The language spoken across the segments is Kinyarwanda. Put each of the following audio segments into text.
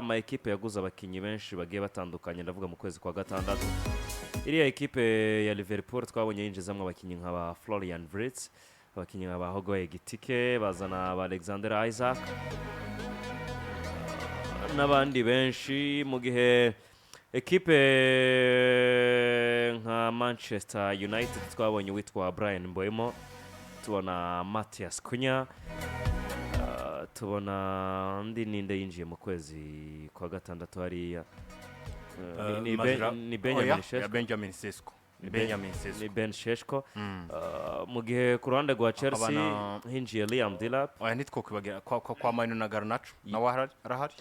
ama equipe yaguze abakinyi benshi bagiye batandukanye ndavuga mu kwezi kwa gatandatu iriya equipe ya Liverpool twabonye yinjizamwe abakinyi nka ba Florian Wirtz abakinyi nka ba Hogoye Gitike bazana ba Alexander Isaac n'abandi benshi mu gihe equipe nka Manchester United twabonye witwa Brian Mbeumo tubona Matthias Cunha tubona Ninde yinjiye mu kwezi kwa gatandatu hariya ni Benjamin Sesko ni Ben Sheshko mu gihe ku ruhande rwa Chelsea hinjiye Liam Delap oya nitwo kwibagira kwa Manu na Garnacho nawe arahari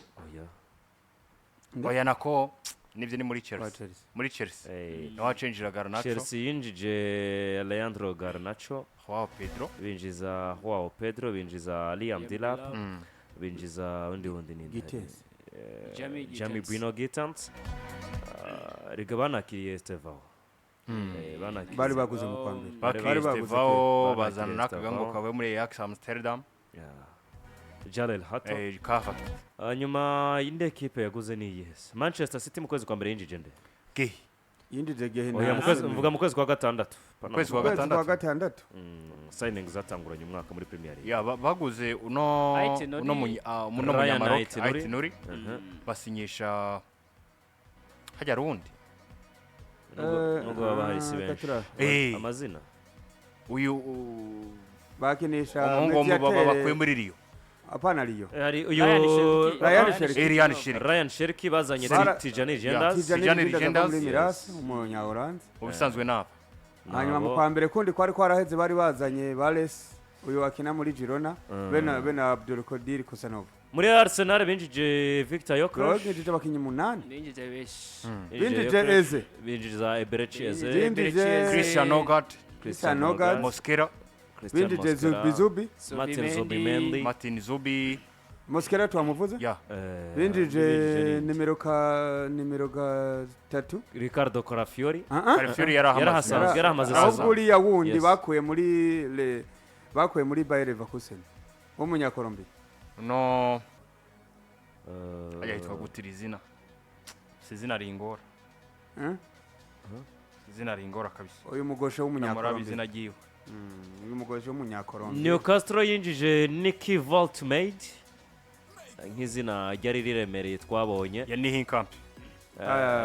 oya nako nivyo ni muri Chelsea nawe change Garnacho Chelsea yinjije Leandro Garnacho Joao Pedro binjiza Joao Pedro binjiza Liam Delap binjiza undi ni Jamie Bruno Gittens rigabana kiriye Estevao bari baguze mu kwambere bari Estevao bazana nakagango kawe muri Ajax Amsterdam Jalel Hato nyuma inde equipe yaguze ni yes Manchester City mu kwezi kwa mbere yinjije nde yinjije gehe mvuga mu kwezi kwa gatandatu kwezi kwa gatandatu signing zatanguranye umwaka muri Premier League ya baguze uno munyamaro Aitinuri basinyisha hajya rundi nugo babahise benshi amazina uyu bakinisha umuhungu bakwe muri Rio apana Rio hari uyu Ryan Cherki bazanye Tijani Legenders muri Miras umunya Hollande ubisanzwe napa hanyuma mu kwambere kundi kwari kwaraheze bari bazanye Vales uyu wakina muri Girona bena Abdul Qadir Kusanov muri Arsenal binjije Victor Yokrosh binjije abakinyi 8 binjije beshi binjije Eze binjiza Eberechi Eze binjije Christian Nogard Mosquera binjije Zubi Martin Zubi Mosquera twamuvuze binjije nimero 3 Ricardo Carafiori yarahamaze ahubwo ya wundi bakuye muri Bayer Leverkusen umunya Colombia no ayitwa gutirizina sizina ringora sizina ringora kabisa uyu mugoshe w'umunya Colombia izina giwe uyu mugoshe w'umunya Colombia Newcastle yinjije Nicky Voltmade nk'izina ryari riremereye twabonye ya Hinkamp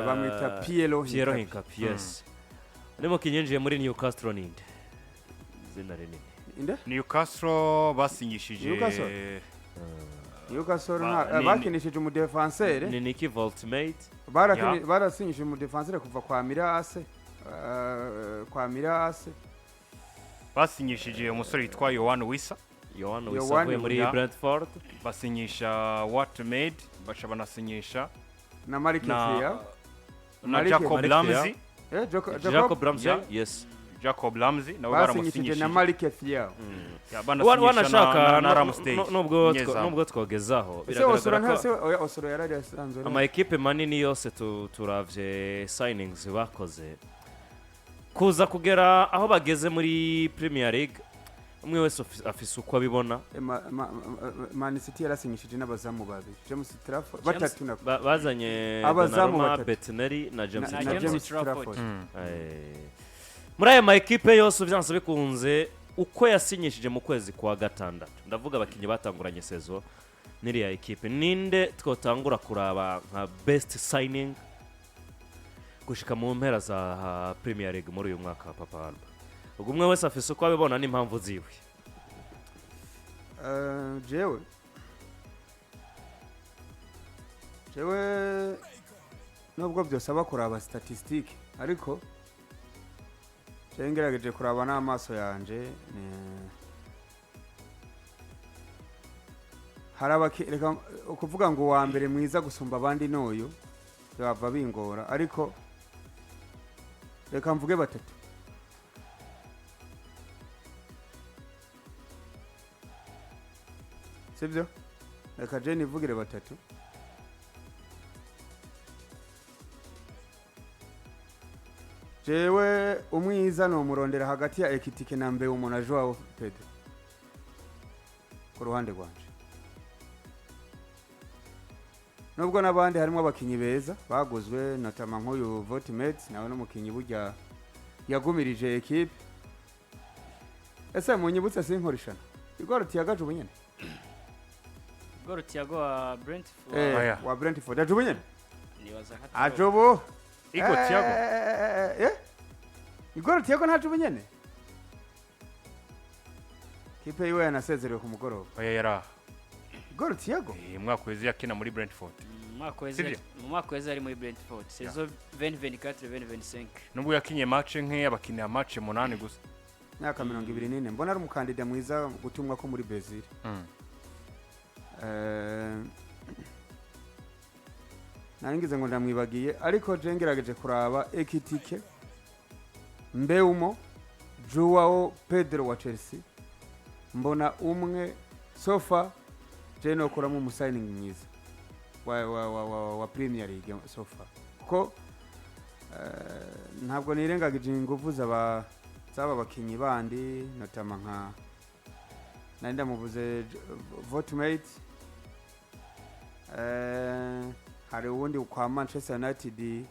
bamwita Piero Hinkamp yes nimo kinyenjiye muri Newcastle Ninde izina rinini Newcastle basinyishije Newcastle bakinishije mu defenseur ni Nicky Voltmade barasinyishije mu defenseur kuva kwa Mirase basinyishije umusore witwa Yohan Wissa avuye muri Brentford basinyisha Watmade bacha banasinyisha na Marquezia na Jacob Ramsey yes Jacob Ramsey na baramusinyishije na Marquezia wanashaka nubwo twogezaho biragaragara ko Osoro yarari asanzwe ama equipe manini yose turavye signings bakoze kuza kugera aho bageze muri Premier League umwe wese afise uko abibona Man City yarasinyishije n'abazamu babiri James Trafford batatu na bazanye abazamu Bettinelli na James Trafford muri aya ma equipe yose byanse bikunze uko yasinyishije mu kwezi kwa gatandatu ndavuga abakinyi batanguranye saison n'iriya equipe ninde twotangura kuraba nka best signing gushika mu mpera za Premier League muri uyu mwaka Papa Alba ubwo umwe wese afise uko abibona n'impamvu ziwe jewe nubwo byose abakuraba statistique ariko ngerageje kuraba n'amaso yanje harabakireka ukuvuga ngo wa mbere mwiza gusumba abandi noyo bava bingora ariko reka mvuge batatu sibyo reka je nivugire batatu jewe umwiza no murondera hagati ya Ekitike na Mbe umuntu Joao Pedro ku ruhande rwanje nubwo n'abandi harimo abakinyi beza baguzwe notama nk'uyu Votimate nawe n'umukinyi burya yagumirije equipe ese munyibutse sinkorishana igoro tiyagaje ubunyene Goro Thiago wa Brentford wa Brentford aje ubunyene nibaza nka ajobo Igo Thiago igoro Thiago ntaje ubunyene kipe yiwe yanasezerewe ku mugoroba oya yara igoro Thiago Mwakwezi yakina muri Brentford Mukwezi ari muri Brentford saison 2024-2025 nubwo yakinye match nke abakinira match 8 gusa myaka 24 mbona ari umukandida mwiza gutumwa ko muri Brazil naringize ngo ndamwibagiye ariko je ngerageje kuraba Ekitike Mbeumo Joao Pedro wa Chelsea mbona umwe sofa je no kuramo umusigning mwiza wa Premier League sofa ko ntabwo nirengagije ingufu zaba bakinyi bandi notama nka nanda muvuze Votimate hari ubundi kwa Manchester United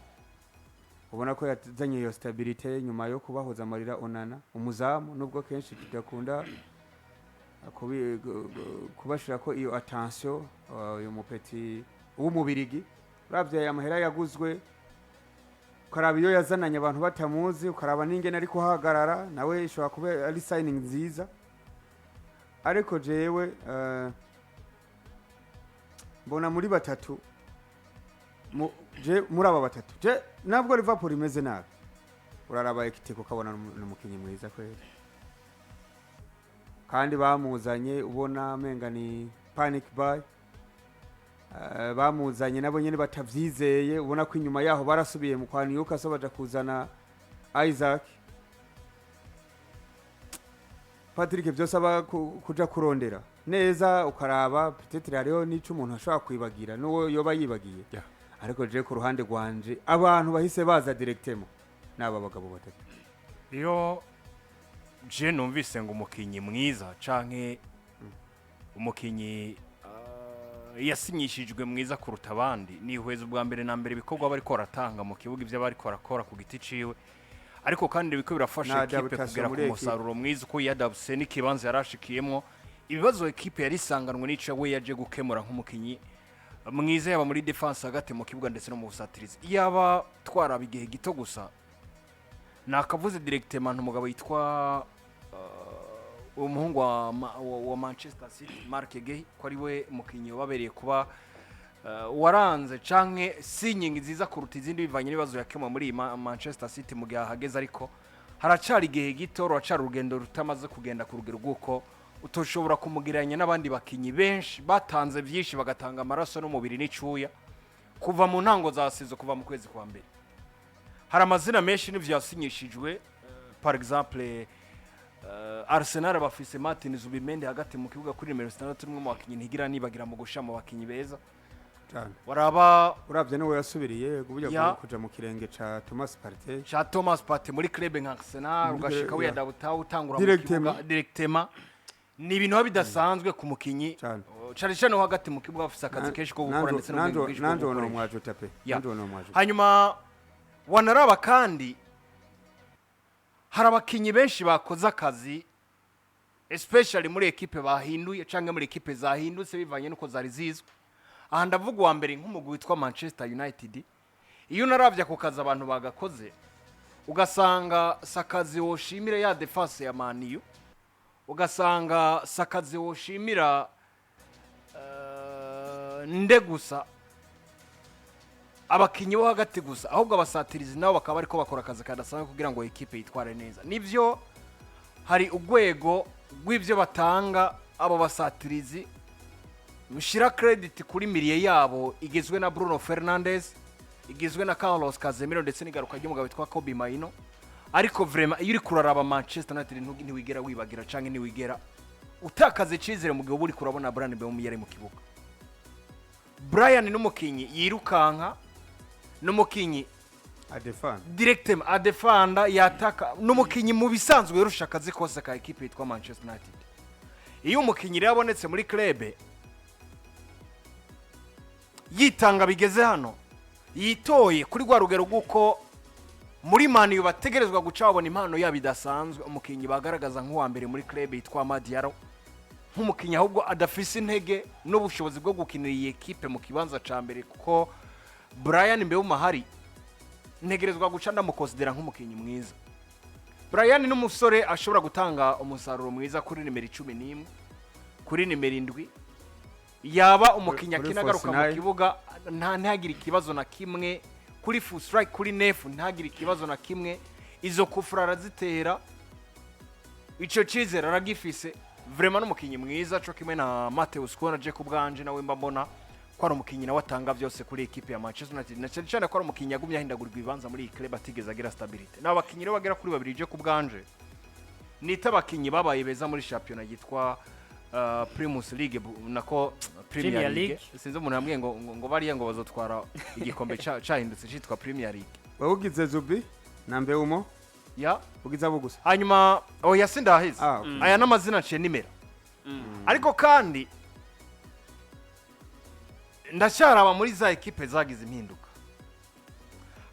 ubona ko yazanye iyo stability nyuma yo kubahoza amarira Onana umuzamu nubwo kenshi tudakunda kubashira ko iyo attention uyu mupeti w'umubirigi uravye amahera yaguzwe ukaraba iyo yazananye abantu batamuzi ukaraba n'ingene ari kuhagarara nawe ishobora kuba ari signing nziza ariko jewe mbona muri batatu muri aba batatu je nabwo Liverpool imeze nabi uraraba Ekitiko ukabona n'umukinyi mwiza kweli kandi bamuzanye ubona menga ni panic buy bamuzanye nabo nyene batavyizeye ubona ko inyuma yaho barasubiye mu kwani yuko asobaje kuzana Isaac Patrick byose aba kuja kurondera neza ukaraba peut-être hariho n'ico umuntu ashobora kwibagira n'uwo yoba yibagiye ariko je ku ruhande rwanje abantu bahise baza directement n'aba bagabo batatu iyo je numvise ngo umukinyi mwiza canke umukinyi yasinyishijwe mwiza kuruta abandi ni hweza ubwa mbere na mbere bikorwa bari ko ratanga mu kibuga ivyo bari ko rakora ku giti ciwe ariko kandi biko birafasha equipe kugera ku musaruro mwiza uko yadabuse n'ikibanza yarashikiyemo ibibazo equipe yari sanganwe n'ica we yaje gukemura nk'umukinyi mwiza yaba muri defense hagati mu kibuga ndetse no mu busatirizi yaba twara bigihe gito gusa nakavuze directement umugabo yitwa umuhungu wa Manchester City Mark Gay ko ari we mukinyi wabereye kuba waranze canke signing nziza kuruta izindi bivanye n'ibibazo yakemwa muri Manchester City mu gihe hageze ariko haracari gihe gito rwacari urugendo rutamaze kugenda ku rugero rw'uko utoshobora kumugiranya n'abandi bakinyi benshi batanze byinshi bagatanga amaraso n'umubiri n'icuya kuva mu ntango za sezo kuva mu kwezi kwa mbere hari amazina menshi n'ivyo yasinyishijwe par exemple Arsenal bafise Martin Zubimendi hagati mu kibuga kuri numero 6 mu bakinyi ntigira nibagira mu gusha mu bakinyi beza waraba uravye niwe yasubiriye kuburyo kuja mu kirenge ca Thomas Partey muri club nka Arsenal ugashika we yadabuta utangura mu kibuga directement ni ibintu bidasanzwe ku mukinyi cyane cyane hagati mu kibuga afise akazi kenshi ko gukora ndetse no kwigishwa nando no mwajuta pe nando no mwajuta hanyuma wanaraba kandi hari abakinyi benshi bakoze akazi especially muri equipe bahinduye canke muri equipe zahindutse bivanye nuko zari zizwe aha ndavuga wa mbere nk'umugwi witwa Manchester United iyo naravya ku kazi abantu bagakoze ugasanga sakazi woshimira ya defense ya Man U ugasanga sakazi woshimira nde gusa abakinyi bo hagati gusa ahubwo abasatirizi nabo bakaba ariko bakora akazi kadasanzwe kugira ngo equipe yitware neza nivyo hari ugwego rw'ivyo batanga abo basatirizi mushira credit kuri miliye yabo igizwe na Bruno Fernandes igizwe na Carlos Casemiro ndetse n'igaruka ry'umugabo witwa Kobe Maino ariko vraiment iyo uri kuraraba Manchester United ntiwigera wibagira canke ntiwigera utakaze cizere mu gihe uri kurabona Brian Mbeumo yari mu kibuga Brian n'umukinyi yirukanka n'umukinyi directement adefanda yataka n'umukinyi mu bisanzwe yerusha akazi kose ka equipe yitwa Manchester United iyo umukinyi yabonetse muri club yitanga bigeze hano yitoye kuri rwa rugero rw'uko muri mani bategerezwa guca babona impano yabo idasanzwe umukinnyi bagaragaza nk'uwa mbere muri club yitwa Madiaro nk'umukinnyi ahubwo adafise intege n'ubushobozi bwo gukinira iyi ekipe mu kibanza ca mbere kuko Brian Mbeumo hari ntegerezwa guca ndamukonsidera nk'umukinnyi mwiza. Brian ni umusore ashobora gutanga umusaruro mwiza kuri nimero 11 kuri nimero 7 yaba umukinnyi akinagaruka mu kibuga ntagire ikibazo na kimwe kuri full strike kuri nefu ntagire ikibazo na kimwe izo kufura arazitera ico cizera aragifise vraiment n'umukinnyi mwiza cyo kimwe na Mateus Kona je kubwanje nawe mba mbona ko ari umukinnyi nawe atanga byose kuri equipe ya Manchester United na cyane ko ari umukinnyi yagumye ahindagurirwa ibanza muri iyi club atigeze agira stability n'abakinnyi rero bagera kuri babiri je kubwanje nita abakinnyi babaye beza muri championnat yitwa Primus League nako Premier League sinzi umuntu yambwiye ngo bariye ngo bazotwara igikombe cyahindutse cyitwa Premier League wabugize Zubi na Mbeumo ya ugize abo gusa hanyuma yasindahize aya n'amazina aciye nimero ariko kandi ndacyaraba muri za equipe zagize impinduka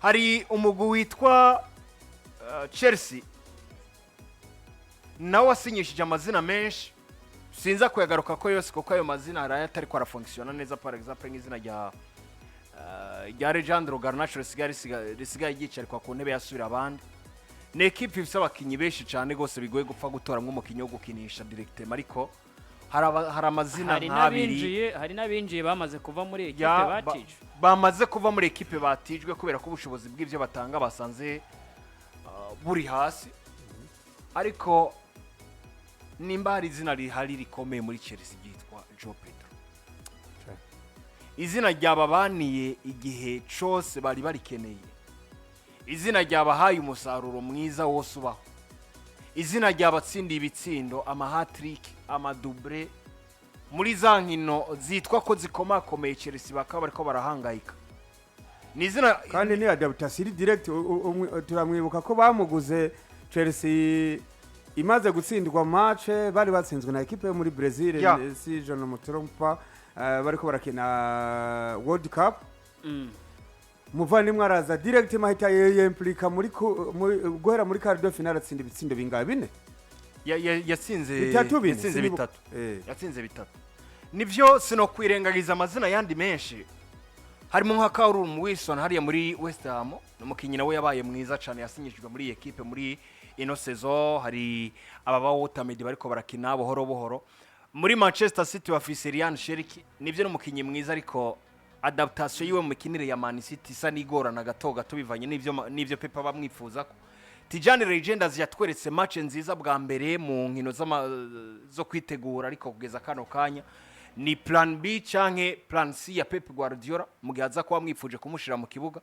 hari umugwi witwa Chelsea nawe wasinyishije amazina menshi sinza kuyagaruka ko yose kuko ayo mazina araye atari ko arafunctiona neza par exemple nk'izina rya Alejandro Garnacho risigaye yicarikwa ku ntebe yasubira abandi ne equipe ifite abakinyi benshi cyane gose bigoye gupfa gutora nk'umukinyi wo gukinisha directement ariko hari amazina nk'abiri hari n'abinjiye bamaze kuva muri equipe batijwe bamaze kuva muri equipe batijwe kubera ko ubushobozi bw'ivyo batanga basanze buri hasi ariko nimba hari izina rihari rikomeye muri Chelsea ryitwa Joe Pedro izina ryababaniye igihe cyose bari barikeneye izina ryabahaye umusaruro mwiza wose ubaho izina ryabatsindiye ibitsindo ama hat-trick ama double muri za nkino zitwa ko zikomakomeye Chelsea bakaba bariko barahangayika ni izina kandi ni adaptation direct turamwibuka ko bamuguze Chelsea imaze gutsindwa match bari batsinzwe na equipe yo muri Brazil si John Mutrompa bariko barakina World Cup muvandimwe araza direct mahita yemplika muri guhera muri quart de finale atsinda ibitsindo bingahe bine yatsinze bitatu yatsinze bitatu nivyo sino kwirengagiza amazina yandi menshi harimo nka Callum Wilson hariya muri West Ham n'umukinyi nawe yabaye mwiza cyane yasinyishijwe muri iyi equipe muri ino saison hari ababa Wotamedi bariko barakina buhoro muri Manchester City bafise Ryan Cherki nivyo n'umukinyi mwiza ariko adaptation yiwe mu mikinire ya Man City isa nigorana gato bivanye n'ivyo Pepa bamwifuza ko Tijani Legenders yatweretse match nziza bwa mbere mu nkino zo kwitegura ariko kugeza kano kanya ni plan B canke plan C ya Pep Guardiola mugihe aza ko bamwifuje kumushira mu kibuga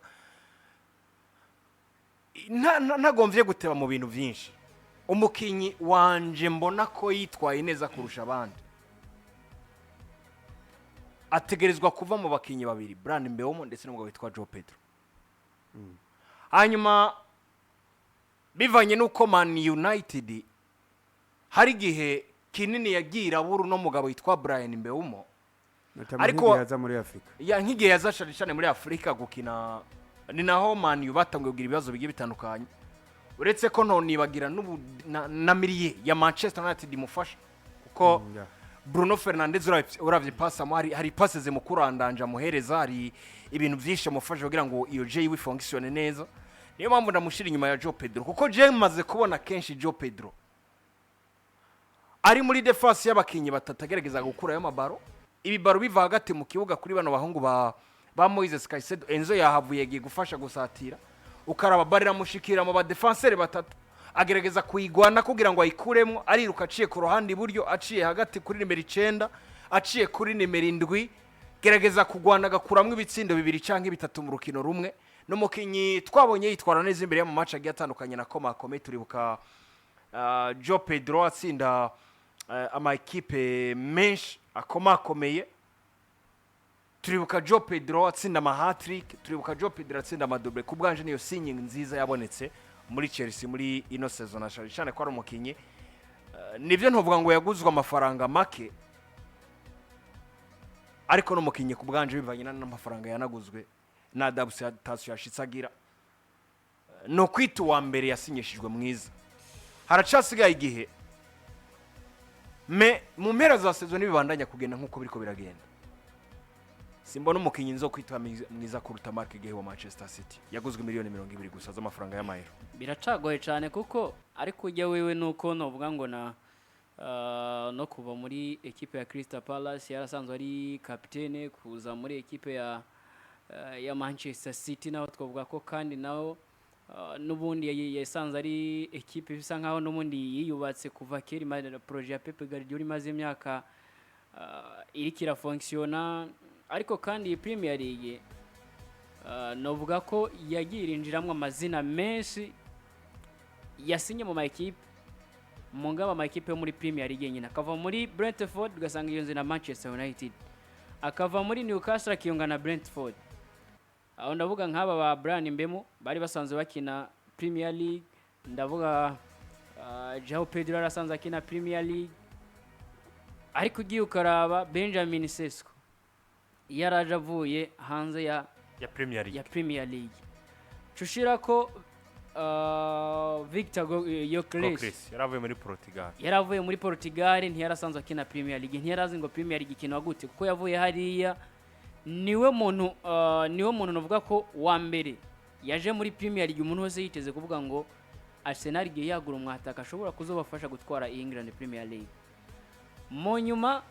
ntagomvye guteba mu bintu byinshi umukinyi wanje mbona ko yitwaye neza kurusha abandi ategerezwa kuva mu bakinyi babiri Brian Mbeumo ndetse n'umugabo witwa Joe Pedro hanyuma bivanye nuko Man United hari gihe kinini yagira buru no mugabo witwa Brian Mbeumo ariko yaza muri Afrika nk'igihe yaza cyane muri Afrika gukina ni naho Man U batangiye kugira ibibazo bigiye bitandukanye uretse ko none bagira na miliye ya Manchester United mufasha kuko Bruno Fernandes uravye pass hari passes mu kurandanja muhereza hari ibintu byinshi mufasha kugira ngo iyo J wifunctione neza niyo mpamvu ndamushira inyuma ya Joe Pedro kuko je maze kubona kenshi Joe Pedro ari muri defense y'abakinyi batatagerageza gukura yo mabaro ibi baro biva hagati mu kibuga kuri bano bahungu ba Moise Caicedo Enzo yahavuye giye gufasha gusatira ukaraba barira mushikira mu ba defenseur batatu agerageza kuyigwana kugira ngo ayikuremo ariruka aciye ku ruhande iburyo aciye hagati kuri nimero 9 aciye kuri nimero 7 gerageza kugwana gakuramwe ibitsindo bibiri canke bitatu mu rukino rumwe n'umukinyi twabonye yitwara neza imbere mu match agiye atandukanye na Komakome turibuka Joe Pedro atsinda ama equipe menshi akomakomeye turibuka Joe Pedro atsinda ama hat-trick turibuka Joe Pedro atsinda ama double kubwanje niyo signing nziza yabonetse muri Chelsea muri ino saison ashari ko ari umukinyi nivyo ntuvuga ngo yaguzwe amafaranga make ariko n'umukinnyi ku bwanje bivanye n'amafaranga yanaguzwe na adaptation yashitse agira no kwita uwa mbere yasinyishijwe Mwiza haracasigaye igihe mu mpera za sezo nibibandanya kugenda nk'uko biriko biragenda simbona umukinnyi nzo kwita Mwiza kuruta Mark Guehi wa Manchester City yaguzwe miliyoni 200 gusa z'amafaranga y'amayero biracagoye cyane kuko ariko ujya wewe nuko novuga ngo na no kuva muri ekipe ya Crystal Palace yarasanzwe ari kapitene kuza muri ekipe ya Manchester City naho twavuga ko kandi naho nubundi yasanze ari ekipe bisa nkaho nubundi yiyubatse kuva kera imana projet ya Pep Guardiola imaze imyaka irikira fonctiona ariko kandi Premier League novuga ko yagirinjiramwe amazina menshi yasinye mu makipe mungaba amakipe yo muri Premier League nyina akava muri Brentford ugasanga iyo na Manchester United akava muri Newcastle akiyunga na Brentford aho ndavuga nk'aba ba Brian Mbemo bari basanzwe bakina Premier League ndavuga Joao Pedro arasanzwe akina Premier League ariko ugiye ukaraba Benjamin Sesko yaraje avuye hanze ya Premier League cushira ko Victor Yokres yaravuye muri Portugal ntiyarasanzwe akina Premier League ntiyarazi ngo Premier League ikinwa gute kuko yavuye hariya niwe muntu novuga ko wa mbere yaje muri Premier League umuntu wese yiteze kuvuga ngo Arsenal igiye yagura umwataka ashobora kuzobafasha gutwara England Premier League mu nyuma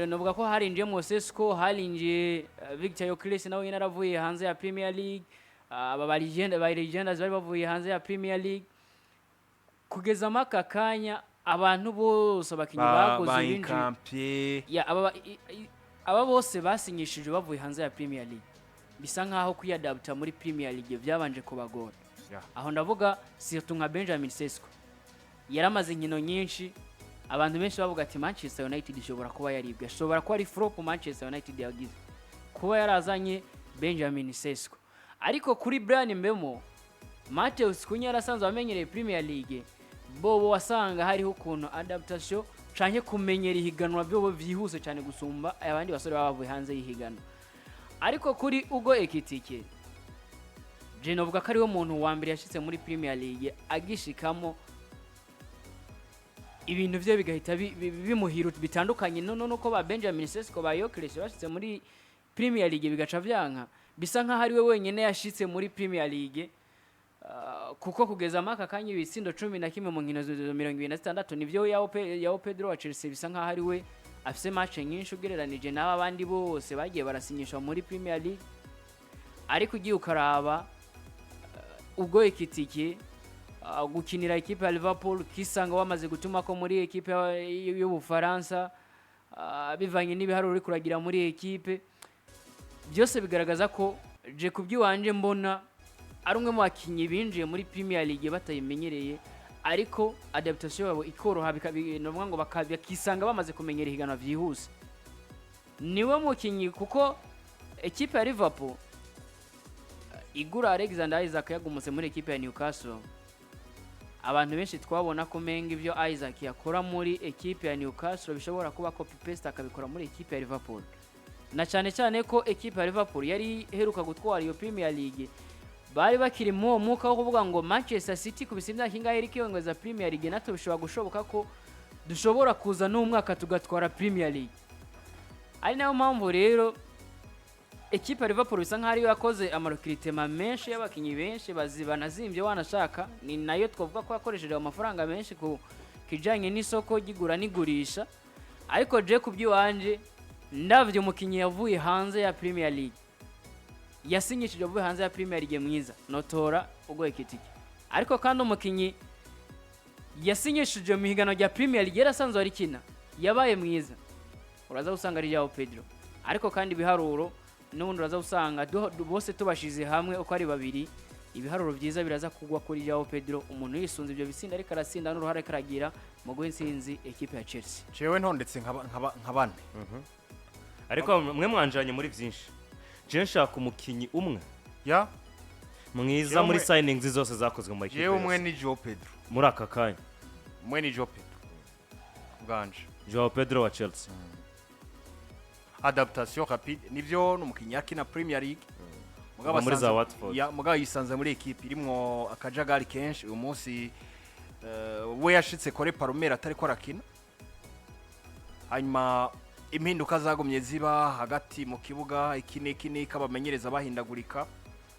novuga ko harinje Mosesco harinje Victor Yokres nawe yaravuye hanze ya Premier League aba legends bari bavuye hanze ya Premier League kugeza maka kanya abantu bose abakinyi bagoze binji aba bose basinyishije bavuye hanze ya Premier League bisa nkaho kuyadapta muri Premier League byabanje kubagora aho ndavuga surtout nka Benjamin Sesko yaramaze inkino nyinshi abantu benshi bavuga ati Manchester United ishobora kuba yaribwe ashobora kuba ari flop Manchester United yagize kuba yarazanye Benjamin Sesko ariko kuri Brian Mbemo Mateus Kunya yarasanzwe amenyereye Premier League bobo wasanga hariho ukuntu adaptation canke kumenyera ihiganwa byo vyihuse cyane gusumba abandi basore bavuye hanze y'ihiganwa ariko kuri Ugo Ekitike je novuga ko ariwe muntu wa mbere yashitse muri Premier League agishikamo ibintu bye bigahita bimuhira bitandukanye nuko ba Benjamin Sesko ba Yokres bashitse muri Premier League bigaca vyanka bisa nka hariwe wenyene yashitse muri Premier League kuko kugeza maka kanya ibitsindo 11 mu nkino 26 nivyo yao Pedro wa Chelsea bisa nka hariwe afise match nyinshi ugereranije n'aba bandi bose bagiye barasinyishwa muri Premier League ariko ugiye ukaraba Ugo Ekitike gukinira ekipe ya Liverpool kisanga wamaze gutuma ko muri ekipe y'Ubufaransa bivanye n'ibiharuro uri kuragira muri ekipe byose bigaragaza ko je kuby'iwanje mbona ari umwe mu bakinyi binjiye muri Premier League batayimenyereye ariko adaptation yabo ikoroha bikabinovuga ngo bakisanga bamaze kumenyera ihiganwa vyihuse niwe mukinyi kuko ekipe ya Liverpool igura Alexander Isaac yagumutse muri ekipe ya Newcastle abantu benshi twabona ko menga ivyo Isaac yakora muri ekipe ya Newcastle bishobora kuba copy paste akabikora muri ekipe ya Liverpool na cyane ko ekipe ya Liverpool yari heruka gutwara iyo Premier League bari bakiri mu muka wo kuvuga ngo Manchester City kubisimya kingahe iri kiyongeza Premier League nato bishobora gushoboka ko dushobora kuza n'umwaka tugatwara Premier League ari nayo mpamvu rero ekipe ya Liverpool bisa nkaho ariyo yakoze amarokritema menshi y'abakinyi benshi bazibanazimbye wanashaka ni nayo twavuga ko yakoresheje amafaranga menshi ku kijanye n'isoko gigura n'igurisha ariko je kuby'iwanje ndavye umukinyi yavuye hanze ya Premier League yasinyishije avuye hanze ya Premier League Mwiza notora Ugo Ekitike ariko kandi umukinyi yasinyishije mu higano rya Premier League yarasanzwe ari kina yabaye Mwiza uraza usanga ari Joao Pedro ariko kandi biharuro n'ubundi uraza usanga bose tubashize hamwe uko ari babiri ibiharuro byiza biraza kugwa kuri Joao Pedro umuntu yisunze ibyo bisinda ariko arasinda n'uruhare karagira mu guhinsinzi ekipe ya Chelsea jewe ntondetse nk'abane ariko mwe mwanjanye muri byinshi je nshaka umukinyi umwe ya mwiza muri signings zose zakozwe mu ekipe jewe umwe ni Joao Pedro muri aka kanya umwe ni Joao Pedro bwanje Joao Pedro wa Chelsea adaptation rapide nivyo n'umukinnyi akina Premier League muri za Watford mugabo yisanze muri equipe irimwo akajagari kenshi uyu munsi we yashitse kore Palomera atari ko arakina hanyuma impinduka zagumye ziba hagati mu kibuga ikine kabamenyereza bahindagurika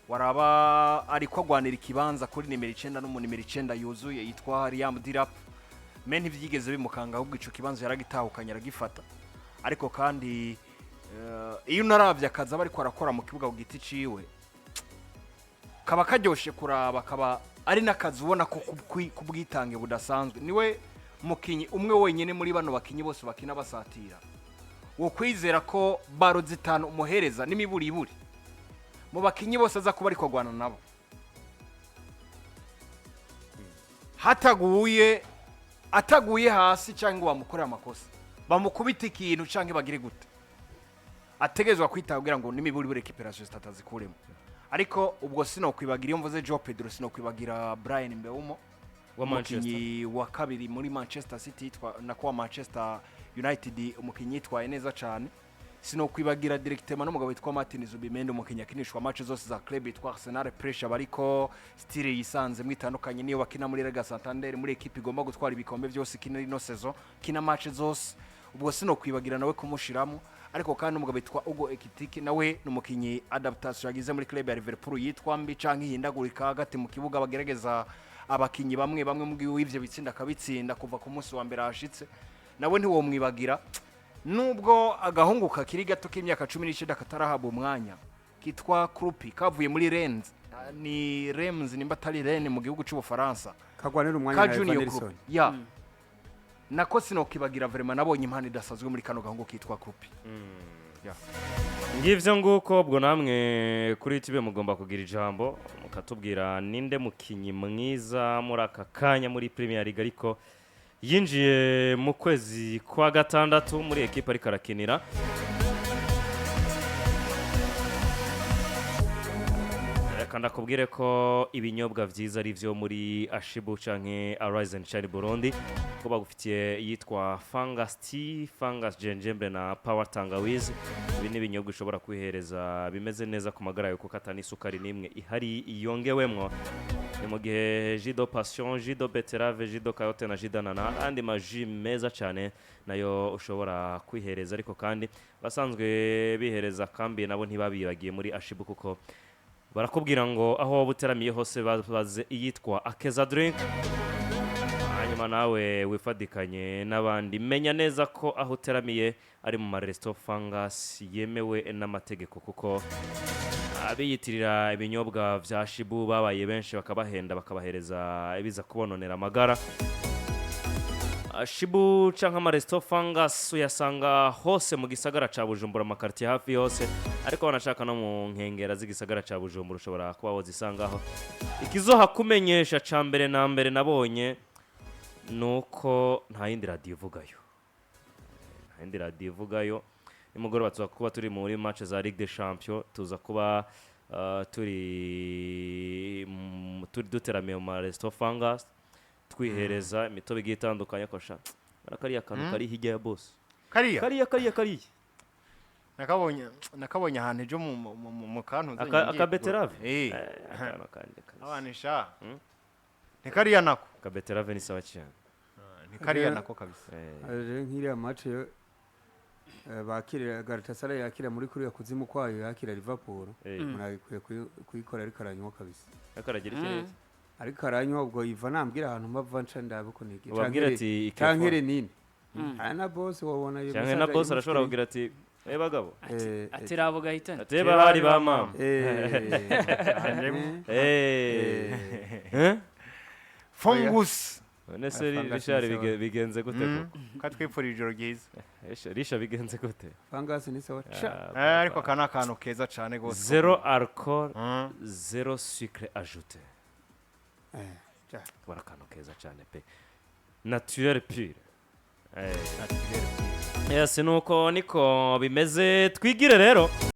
waraba ariko agwanira ikibanza kuri nimero 9 no mu nimero 9 yuzuye yitwa Liam Dirap me ntivyigeze bimukanga ahubwo ico kibanza yaragitahukanye aragifata ariko kandi iyo naravye akaza bariko arakora mu kibuga ku giti ciwe kaba karyoshe kuraba kaba ari nakazi ubona ko kubwitange budasanzwe niwe mukinyi umwe wenyene muri bano bakinyi bose bakina basatira wo kwizera ko baro zitanu umuhereza n'imiburiburi mu bakinyi bose aza kuba ariko agwana nabo ataguye hasi cyangwa bamukorera amakosa bamukubita ikintu cyangwa bagire gute ategezwa kwitabwira ngo n'imiburiburi recuperation zitazikuremo ariko ubwo sino kwibagira iyo mvuze Joe Pedro sino kwibagira Brian Mbeumo umukinyi wa kabiri muri Manchester City na kwa Manchester United umukinyi yitwaye neza cyane sino kwibagira directement n'umugabo witwa Martin Zubimendi umukinyi akinishwa match zose za club yitwa Arsenal pressure bariko style yisanze mwitandukanye niyo bakina muri Liga Santander muri equipe igomba gutwara ibikombe byose kina ino saison kina match zose ubwo sino kwibagira nawe kumushiramo ariko kandi umugabo witwa Ugo Ekitike nawe n'umukinyi adaptation yagize muri club ya Liverpool yitwa mbi canke ihindagurika hagati mu kibuga bagerageza abakinyi bamwe mu gihe bitsinda kabitsinda kuva ku munsi wa mbere hashitse nawe ntiwo mwibagira nubwo agahungu kakiri gato k'imyaka 19 katarahabwa umwanya kitwa Krupi kavuye muri Rennes ni Reims nimba atari Rennes mu gihugu cy'u Faransa kagwanira umwanya na Nelson ya nako sinokibagira vraiment nabonye impano idasazwe muri kano gahungu kitwa Krupi ngivyo nguko ubwo namwe kuri tibe mugomba kugira ijambo mukatubwira ninde mukinyi mwiza muri aka kanya muri Premier League ariko yinjiye mu kwezi kwa gatandatu muri equipe ari karakinira kandi akubwire ko ibinyobwa vyiza ari vyo muri Ashibu canke Arise and Shine Burundi ko bagufitiye yitwa Fungus Tea, Fungus Gingembre na Power Tangawizi ibi ni ibinyobwa ushobora kwihereza bimeze neza ku magara yo kukatana isukari nimwe ihari iyongewemwo ni mu gihe Jido Passion, Jido Beterave, Jido Kayote na Jidanana andi maji meza cyane nayo ushobora kwihereza ariko kandi basanzwe bihereza kambi nabo ntibabibagiye muri Ashibu kuko barakubwira ngo aho buteramiye hose baze iyitwa Akeza Drink hanyuma nawe wifadikanye n'abandi menya neza ko aho uteramiye ari mu maresto Fungus yemewe n'amategeko kuko abiyitirira ibinyobwa vya Shibu babaye benshi bakabahenda bakabahereza ibiza kubononera amagara Shibu canka amaresto Fungus uyasanga hose mu gisagara ca Bujumbura makartier hafi yose ariko banashaka no mu nkengera z'igisagara ca Bujumbura ushobora kuba wozisangaho ikizoha kumenyesha ca mbere na mbere nabonye nuko nta yindi radio ivugayo nimugoroba tuza kuba turi muri match za Ligue des Champions tuza kuba turi duteramiye mu maresto Fungus twihereza imitobe igiye itandukanye kosha barakariya kantu kari hirya ya boss kariya nakabonye ahantu ejo mu kantu akabeterave abanisha ntikariya nako akabeterave ni sawa cyane ntikariya nako kabisa nkiriya match yo bakirira Galatasaray yakira muri kuriya kuzimu kwayo yakira Liverpool munabikwiye kuyikora ariko aranywa kabisa akaragira ikirezi ariko aranywa ubwo iva nambwira ahantu mpava nca ndabuko nige ubabwira ati kankere nini ana boss wabona yo cyangwa na boss arashobora kugira ati bagabo ati rabo gahitana ati bahari ba mama Fungus nese Richard bigenze gute koko katwipfura ijoro ryiza Richard bigenze gute Fungus ni sawa ariko kana kantu keza cyane gose zero alcool zero sucre ajouté voilà kantu keza cyane pe naturel pure yes nuko niko bimeze twigire rero